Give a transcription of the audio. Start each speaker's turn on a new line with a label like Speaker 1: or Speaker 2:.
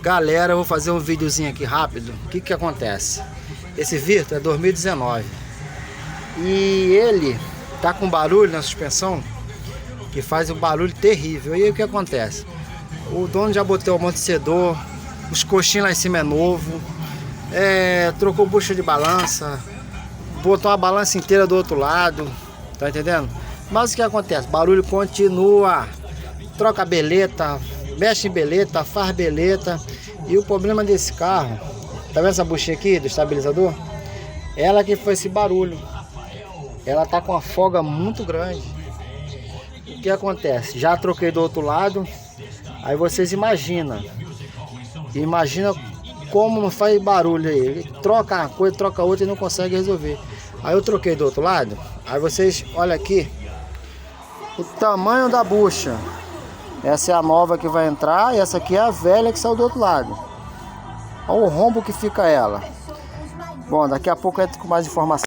Speaker 1: Galera, eu vou fazer um videozinho aqui rápido. O que acontece? Esse Virtus é 2019 e ele tá com barulho na suspensão que faz um barulho terrível. E aí o que acontece? O dono já botou o amortecedor, os coxinhos lá em cima é novo, trocou bucha de balança, botou a balança inteira do outro lado, tá entendendo? Mas o que acontece? Barulho continua. Troca beleta, mexe em beleta, faz beleta. E o problema desse carro, tá vendo essa buchinha aqui do estabilizador? Ela que foi esse barulho. Ela tá com uma folga muito grande. O que acontece? Já troquei do outro lado. Aí vocês imaginam como não faz barulho aí. Ele troca uma coisa, troca outra e não consegue resolver. Aí eu troquei do outro lado. Aí vocês olha aqui o tamanho da bucha. Essa é a nova que vai entrar e essa aqui é a velha que saiu do outro lado. Olha o rombo que fica ela. Bom, daqui a pouco eu entro com mais informação.